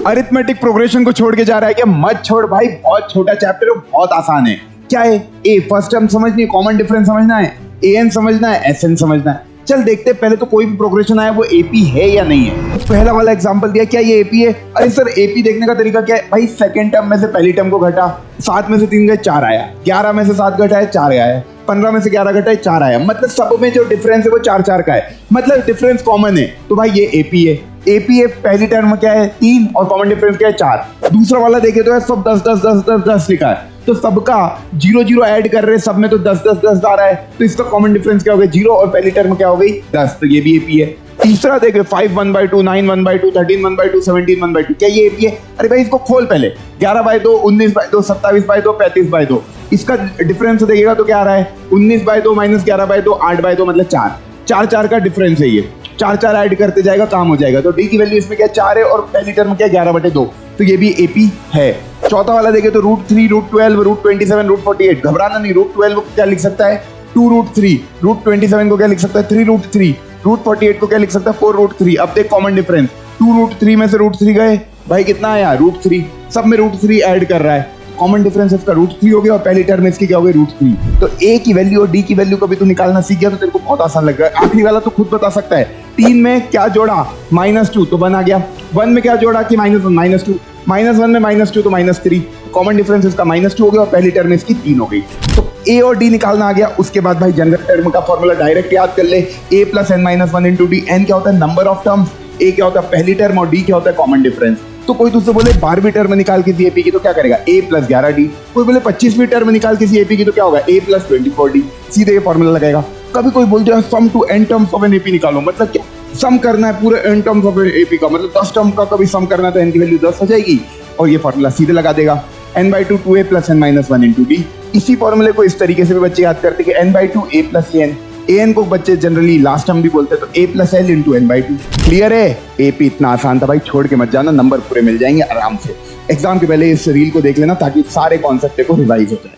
Arithmetic progression को छोड़ के जा रहा है क्या? मत छोड़ भाई, बहुत छोटा चैप्टर है, बहुत आसान है। क्या है? ए फर्स्ट टर्म समझनी है, कॉमन डिफरेंस समझना है, एन समझना है, एसएन समझना है। चल देखते हैं पहले तो कोई भी प्रोग्रेशन आया वो एपी है या नहीं है। तो पहला वाला एग्जांपल दिया, क्या ये एपी है? अरे सर एपी देखने का तरीका क्या है भाई? सेकंड टर्म में से पहली टर्म को घटा, 7 में से 3 गए 4 आया, 11 में से 7 घटा है 4 आया, 15 में से 11 घटा है 4 आया। मतलब सब में जो डिफरेंस है वो 4 का है, मतलब डिफरेंस कॉमन है। तो भाई ये एपी है। एपी है, पहली टर्म क्या है 3 और कॉमन डिफरेंस क्या है 4। दूसरा वाला देखे तो सब 10 10 10 10 10 लिखा है, तो सबका 0 0 ऐड कर रहे हैं, सब में तो 10 10 10 आ रहा है, तो इसका कॉमन डिफरेंस क्या हो गया 0 और पहली टर्म क्या हो गई 10, तो ये भी एपी है। तीसरा देखे 5 1/2, 9 1/2, 13 1/2, 17 1/2, क्या ये एपी है? अरे भाई इसको खोल पहले, 11/2, 19/2, 27/2, 35/2, इसका डिफरेंस देखिएगा तो क्या आ रहा है 19/2 माइनस 11/2, 8/2 मतलब 4 4 का डिफरेंस है ये, 4 ऐड करते जाएगा काम हो जाएगा। तो डी की वैल्यू इसमें क्या 4 है और पहली टर्म क्या 11/2, तो ये भी एपी है। चौथा वाला देखे तो √3, √12, √27, √48, घबराना नहीं, √12 को क्या लिख सकता है 2√3, √27 को क्या लिख सकता है 3√3, √48 को क्या लिख सकता है 4√3। अब देख कॉमन डिफरेंस, 2√3 में से √3 गए भाई, कितना आया √3, सब में √3 ऐड कर रहा है, कॉमन डिफरेंस इसका √3 हो गया और पहली टर्म इसकी क्या हो गई √3। तो ए की वैल्यू और डी की वैल्यू कभी तू निकालना सीख गया तो तेरे को बहुत आसान लग रहा है। आखिरी वाला तो खुद बता सकता है, 3 में क्या जोड़ा -2 तो 1 आ गया, 1 में क्या जोड़ा कि -1 -2, -1 में -2 तो -3, कॉमन डिफरेंस इसका -2 हो गया और पहली टर्म इसकी 3 हो गई। तो ए और डी निकालना आ गया। उसके बाद भाई जनरल टर्म का फॉर्मूला डायरेक्ट याद कर ले, a + n-1 × d। n क्या होता है नंबर ऑफ टर्म्स, a क्या होता है पहली टर्म और d क्या होता है कॉमन डिफरेंस। तो कोई तुझसे बोले 12वीं टर्म निकाल किसी एपी की तो क्या करेगा a + 11d। कोई बोले 25वीं टर्म निकाल किसी एपी की तो क्या होगा a + 24d, सीधे ये फॉर्मूला लगाएगा। कभी कोई बोलते हैं sum to n terms of N AP निकालो, मतलब क्या सम करना है पूरे n टर्म्स ऑफ एपी का, मतलब 10 टर्म का कभी सम करना है तो n की वैल्यू 10 हो जाएगी और ये फॉर्मूला सीधे लगा देगा n/2 2a + n-1 × d। इसी फॉर्मूले को इस तरीके से भी बच्चे याद करते हैं कि n/2 a + an, an को बच्चे जनरली लास्ट टर्म भी बोलते हैं, तो a + l × n/2। क्लियर है? एपी इतना आसान था भाई, छोड़ के मत जाना, नंबर पूरे मिल जाएंगे आराम से। एग्जाम के पहले इस रील को देख लेना ताकि सारे कॉन्सेप्ट को रिवाइज हो जाए।